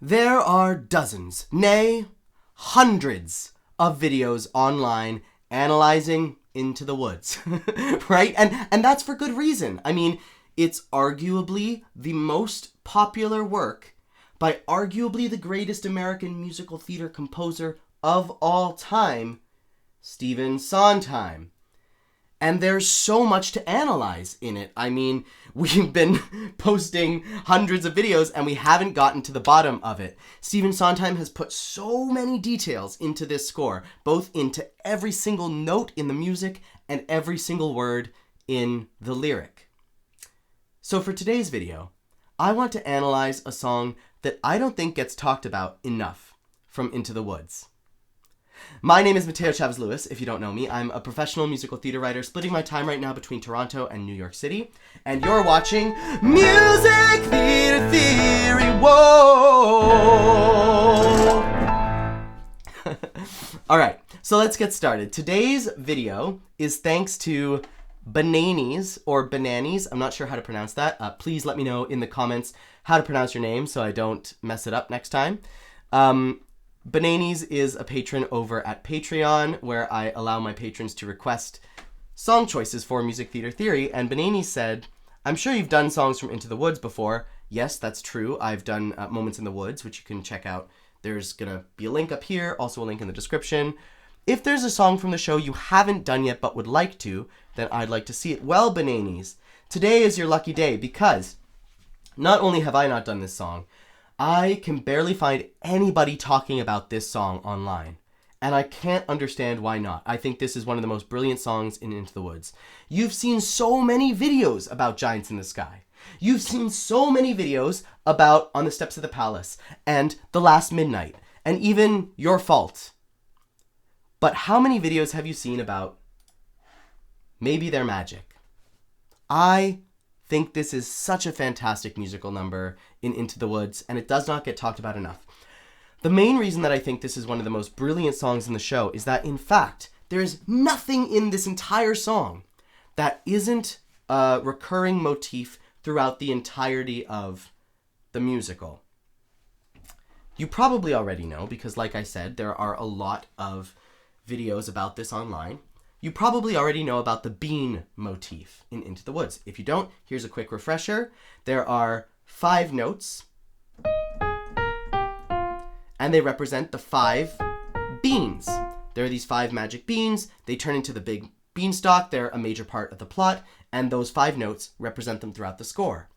There are dozens, nay, hundreds of videos online analyzing Into the Woods, right? And that's for good reason. I mean, it's arguably the most popular work by arguably the greatest American musical theater composer of all time, Stephen Sondheim. And there's so much to analyze in it. I mean, we've been posting hundreds of videos and we haven't gotten to the bottom of it. Stephen Sondheim has put so many details into this score, both into every single note in the music and every single word in the lyric. So for today's video, I want to analyze a song that I don't think gets talked about enough from Into the Woods. My name is Mateo Lewis, if you don't know me. I'm a professional musical theater writer splitting my time right now between Toronto and New York City. And you're watching Music Theater Theory, whoa! Alright, so let's get started. Today's video is thanks to Bareilles, or Bananis. I'm not sure how to pronounce that. Please let me know in the comments how to pronounce your name so I don't mess it up next time. Bareilles is a patron over at Patreon, where I allow my patrons to request song choices for Music Theater Theory, and Bareilles said, I'm sure you've done songs from Into the Woods before. Yes, that's true. I've done Moments in the Woods, which you can check out. There's gonna be a link up here, also a link in the description. If there's a song from the show you haven't done yet but would like to, then I'd like to see it. Well, Bareilles, today is your lucky day because not only have I not done this song, I can barely find anybody talking about this song online. And I can't understand why not. I think this is one of the most brilliant songs in Into the Woods. You've seen so many videos about Giants in the Sky. You've seen so many videos about On the Steps of the Palace and The Last Midnight and even Your Fault. But how many videos have you seen about Maybe They're Magic? I think this is such a fantastic musical number in Into the Woods, and it does not get talked about enough. The main reason that I think this is one of the most brilliant songs in the show is that, in fact, there is nothing in this entire song that isn't a recurring motif throughout the entirety of the musical. You probably already know, because like I said, there are a lot of videos about this online. You probably already know about the Bean Motif in Into the Woods. If you don't, here's a quick refresher. There are 5 notes, and they represent the 5 beans. There are these 5 magic beans. They turn into the big beanstalk. They're a major part of the plot, and those 5 notes represent them throughout the score.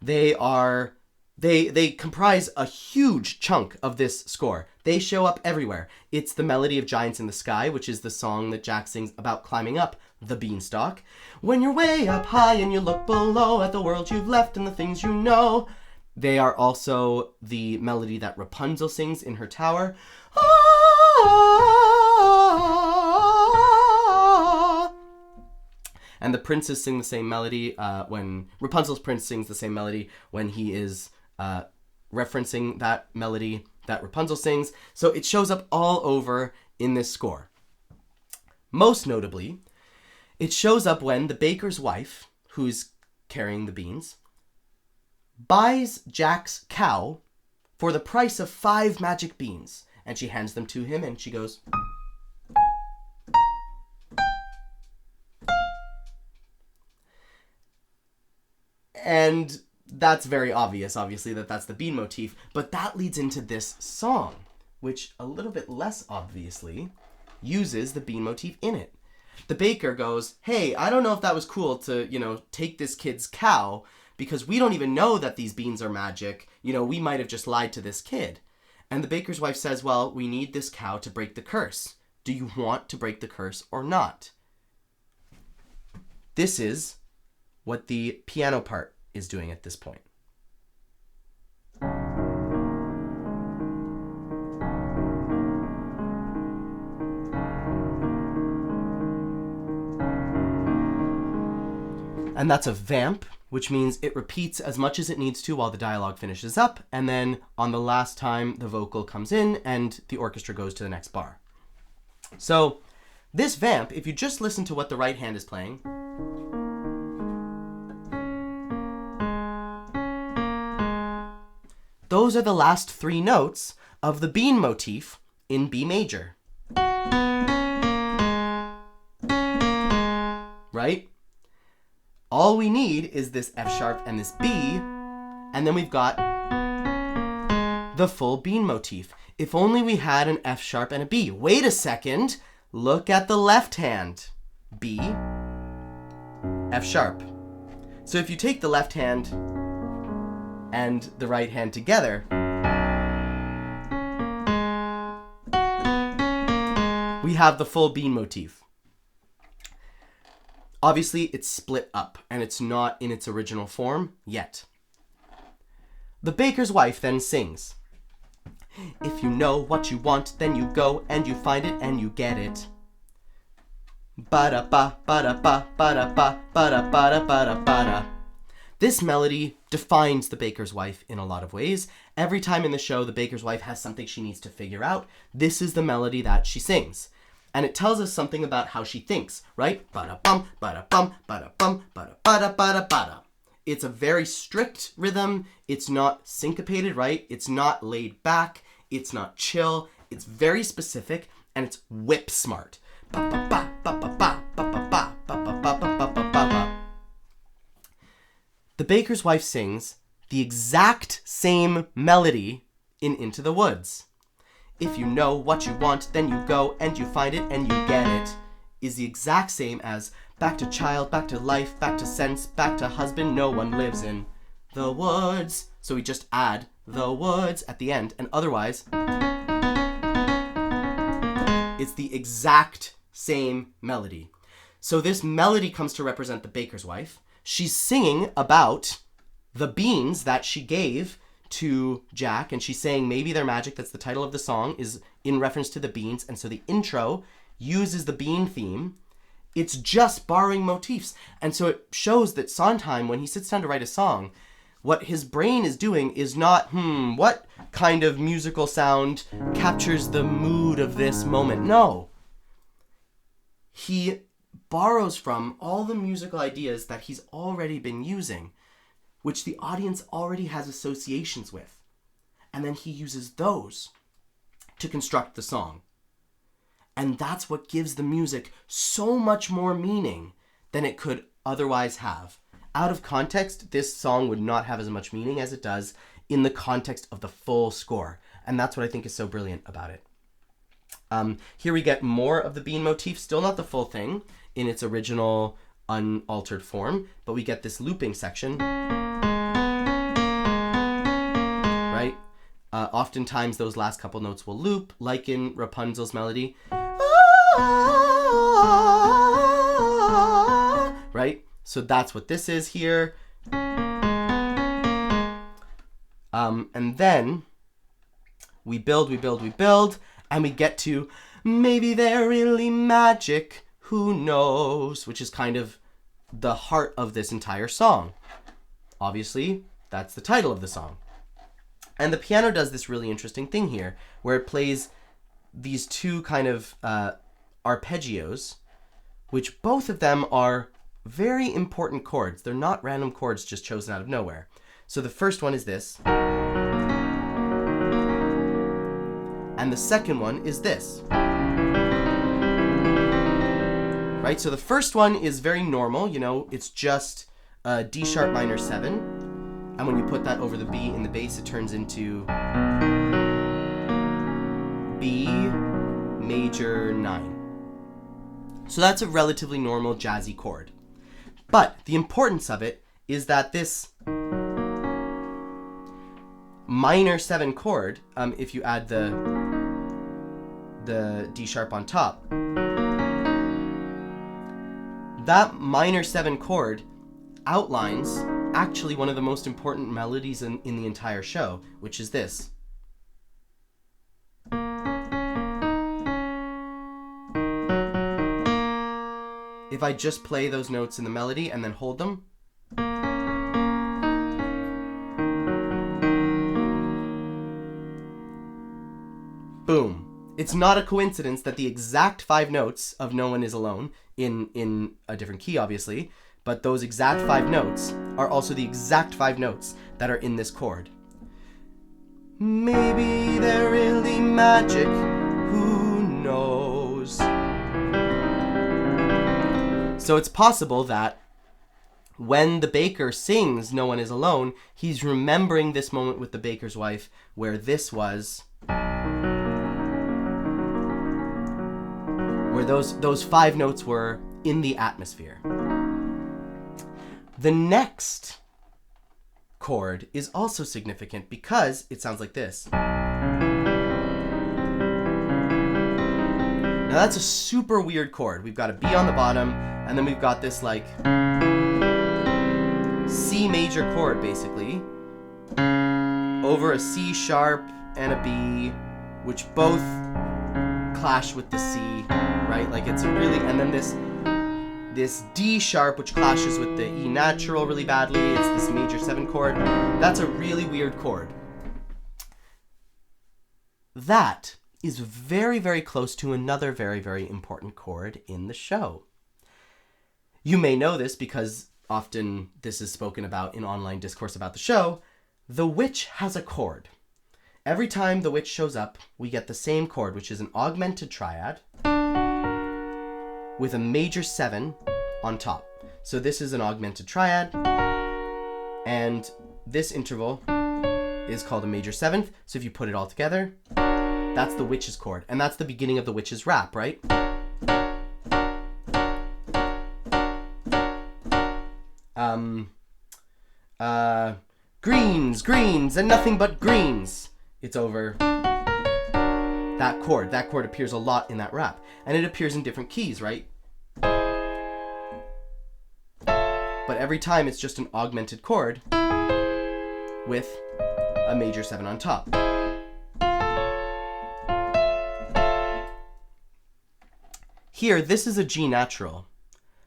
They comprise a huge chunk of this score. They show up everywhere. It's the melody of Giants in the Sky, which is the song that Jack sings about climbing up the beanstalk. When you're way up high and you look below at the world you've left and the things you know. They are also the melody that Rapunzel sings in her tower. And the princes sing the same melody when Rapunzel's prince sings the same melody when he is referencing that melody that Rapunzel sings. So it shows up all over in this score. Most notably, it shows up when the baker's wife, who's carrying the beans, buys Jack's cow for the price of 5 magic beans. And she hands them to him and she goes... And that's very obvious, obviously, that's the bean motif. But that leads into this song, which a little bit less obviously uses the bean motif in it. The baker goes, hey, I don't know if that was cool to, take this kid's cow because we don't even know that these beans are magic. We might have just lied to this kid. And the baker's wife says, well, we need this cow to break the curse. Do you want to break the curse or not? This is what the piano part is doing at this point. And that's a vamp, which means it repeats as much as it needs to while the dialogue finishes up, and then on the last time the vocal comes in and the orchestra goes to the next bar. So this vamp, if you just listen to what the right hand is playing, those are the last 3 notes of the Bean motif in B major. Right? All we need is this F sharp and this B, and then we've got the full Bean motif. If only we had an F sharp and a B. Wait a second. Look at the left hand. B, F sharp. So if you take the left hand and the right hand together, we have the full Bean motif. Obviously, it's split up, and it's not in its original form yet. The baker's wife then sings, "If you know what you want, then you go and you find it and you get it. Ba-da-ba, ba-da-ba, ba-da-ba, ba-da-ba-da, ba-da-ba-da." This melody defines the baker's wife in a lot of ways. Every time in the show the baker's wife has something she needs to figure out, this is the melody that she sings. And it tells us something about how she thinks, right? Ba-da-bum, ba-da-bum, ba-da-bum, ba-da-ba-da-ba-da-ba-da. It's a very strict rhythm. It's not syncopated, right? It's not laid back. It's not chill. It's very specific, and it's whip smart. Ba-ba-ba, ba-ba-ba, ba-ba-ba, ba-ba-ba-ba-ba-ba-ba. The baker's wife sings the exact same melody in Into the Woods. "If you know what you want, then you go and you find it and you get it," is the exact same as "back to child, back to life, back to sense, back to husband no one lives in the woods." So we just add the woods at the end, and otherwise it's the exact same melody. So this melody comes to represent the baker's wife. She's singing about the beans that she gave to Jack, and she's saying maybe they're magic. That's the title of the song, is in reference to the beans, and so the intro uses the bean theme. It's just borrowing motifs, and so it shows that Sondheim, when he sits down to write a song, what his brain is doing is not, what kind of musical sound captures the mood of this moment? No. He borrows from all the musical ideas that he's already been using, which the audience already has associations with. And then he uses those to construct the song. And that's what gives the music so much more meaning than it could otherwise have. Out of context, this song would not have as much meaning as it does in the context of the full score. And that's what I think is so brilliant about it. Here we get more of the Bean motif, still not the full thing in its original unaltered form, but we get this looping section. Right? Oftentimes those last couple notes will loop, like in Rapunzel's melody. Right? So that's what this is here. And then we build, and we get to "maybe they're really magic, who knows," which is kind of the heart of this entire song. Obviously, that's the title of the song. And the piano does this really interesting thing here, where it plays these two kind of arpeggios, which both of them are very important chords. They're not random chords just chosen out of nowhere. So the first one is this. And the second one is this. Right? So the first one is very normal, it's just a D sharp minor 7. And when you put that over the B in the bass, it turns into B major 9. So that's a relatively normal jazzy chord. But the importance of it is that this minor 7 chord, if you add the D sharp on top, that minor 7 chord outlines actually one of the most important melodies in the entire show, which is this. If I just play those notes in the melody and then hold them, boom. It's not a coincidence that the exact 5 notes of No One Is Alone, in a different key obviously, but those exact 5 notes are also the exact 5 notes that are in this chord. magic? Who knows? So it's possible that when the baker sings No One Is Alone, he's remembering this moment with the baker's wife where this was, where those 5 notes were in the atmosphere. The next chord is also significant because it sounds like this. Now that's a super weird chord. We've got a B on the bottom, and then we've got this like C major chord basically over a C sharp and a B, which both clash with the C, right? Like it's a really, and then this D sharp, which clashes with the E natural really badly. It's this major 7 chord. That's a really weird chord. That is very, very close to another very, very important chord in the show. You may know this because often this is spoken about in online discourse about the show. The witch has a chord. Every time the witch shows up, we get the same chord, which is an augmented triad with a major 7 on top. So this is an augmented triad, and this interval is called a major 7th. So if you put it all together, that's the witch's chord, and that's the beginning of the witch's rap, right? Greens, greens, and nothing but greens. It's over that chord. That chord appears a lot in that rap, and it appears in different keys, right? But every time it's just an augmented chord with a major 7 on top. Here, this is a G natural.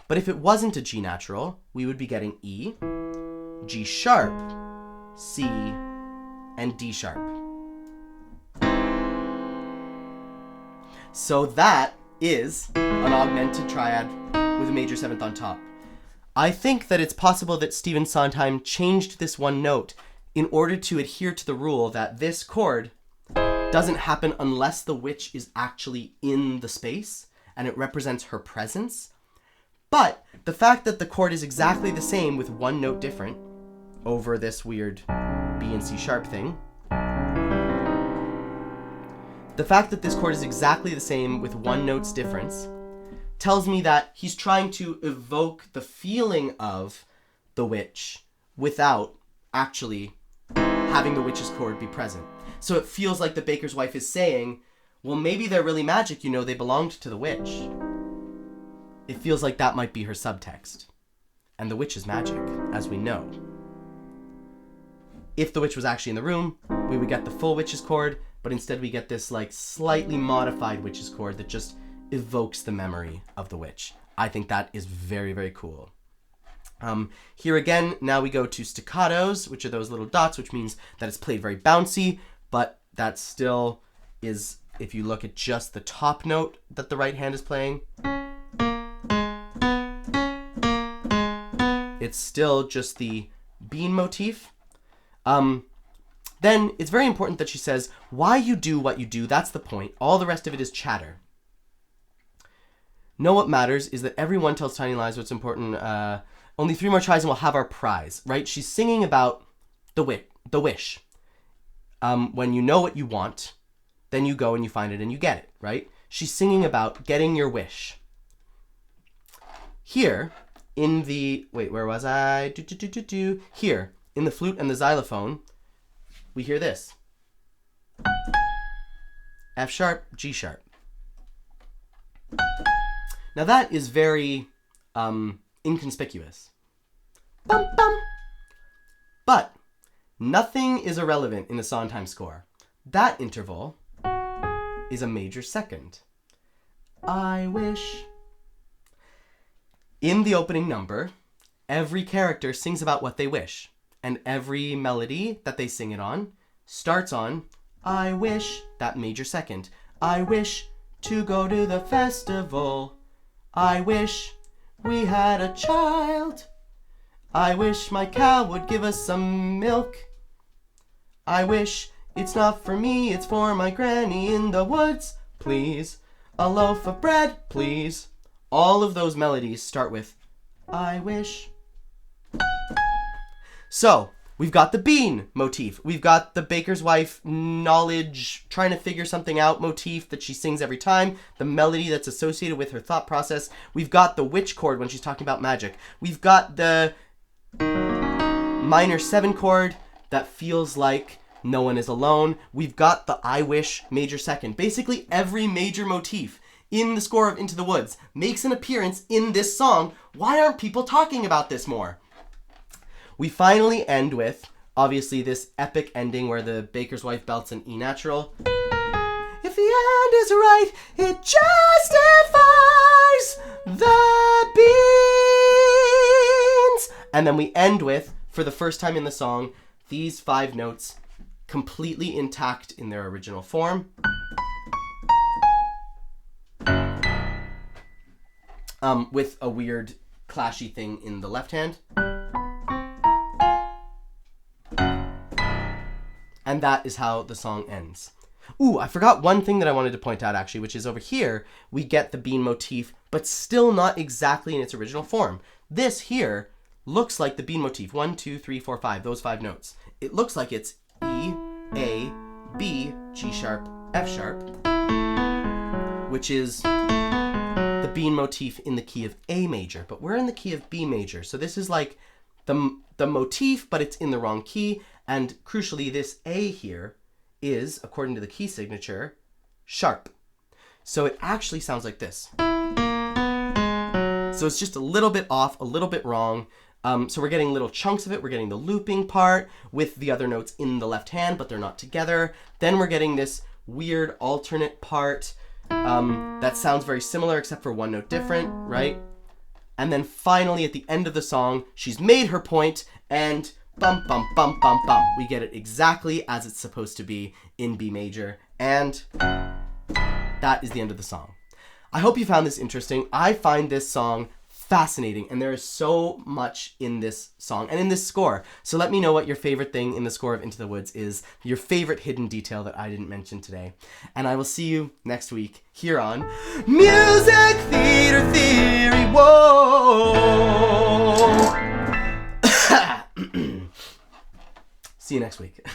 But if it wasn't a G natural, we would be getting E, G sharp, C, and D sharp. So that is an augmented triad with a major 7th on top. I think that it's possible that Stephen Sondheim changed this one note in order to adhere to the rule that this chord doesn't happen unless the witch is actually in the space and it represents her presence. But the fact that the chord is exactly the same with one note different over this weird B and C sharp thing, the fact that this chord is exactly the same with one note's difference tells me that he's trying to evoke the feeling of the witch without actually having the witch's chord be present. So it feels like the baker's wife is saying, well, maybe they're really magic, you know, they belonged to the witch. It feels like that might be her subtext. And the witch is magic, as we know. If the witch was actually in the room, we would get the full witch's chord, but instead we get this like slightly modified witch's chord that just evokes the memory of the witch. I think that is very, very cool. Here again, now we go to staccatos, which are those little dots, which means that it's played very bouncy, but that still is, if you look at just the top note that the right hand is playing, it's still just the Bean motif. Then it's very important that she says, why you do what you do, that's the point. All the rest of it is chatter. No, what matters is that everyone tells tiny lies. What's important, only 3 more tries and we'll have our prize, right? She's singing about the wish. When you know what you want, then you go and you find it and you get it, right? She's singing about getting your wish. Here, in the, wait, where was I? Here, in the flute and the xylophone, we hear this. F sharp, G sharp. Now that is very inconspicuous. Bum, bum. But nothing is irrelevant in the Sondheim score. That interval is a major 2nd. I wish. In the opening number, every character sings about what they wish, and every melody that they sing it on starts on I wish, that major 2nd. I wish to go to the festival. I wish we had a child. I wish my cow would give us some milk. I wish It's not for me, it's for my granny in the woods, please. A loaf of bread, please. All of those melodies start with I wish. So, we've got the bean motif. We've got the baker's wife knowledge, trying to figure something out motif that she sings every time. The melody that's associated with her thought process. We've got the witch chord when she's talking about magic. We've got the minor 7 chord that feels like no one is alone. We've got the I wish major second. Basically every major motif in the score of Into the Woods makes an appearance in this song. Why aren't people talking about this more? We finally end with, obviously, this epic ending where the baker's wife belts an E natural. If the end is right, it justifies the beans. And then we end with, for the first time in the song, these 5 notes completely intact in their original form. With a weird clashy thing in the left hand. And that is how the song ends. Ooh, I forgot one thing that I wanted to point out actually, which is over here, we get the bean motif, but still not exactly in its original form. This here looks like the bean motif. 1, 2, 3, 4, 5, those 5 notes. It looks like it's E, A, B, G sharp, F sharp, which is the bean motif in the key of A major, but we're in the key of B major. So this is like the motif, but it's in the wrong key. And crucially, this A here is, according to the key signature, sharp. So it actually sounds like this. So it's just a little bit off, a little bit wrong. So we're getting little chunks of it. We're getting the looping part with the other notes in the left hand, but they're not together. Then we're getting this weird alternate part that sounds very similar except for one note different, right? And then finally at the end of the song, she's made her point and bum, bum, bum, bum, bum. We get it exactly as it's supposed to be in B major. And that is the end of the song. I hope you found this interesting. I find this song fascinating, and there is so much in this song and in this score. So let me know what your favorite thing in the score of Into the Woods is, your favorite hidden detail that I didn't mention today. And I will see you next week here on Music Theater Theory. Whoa! See you next week.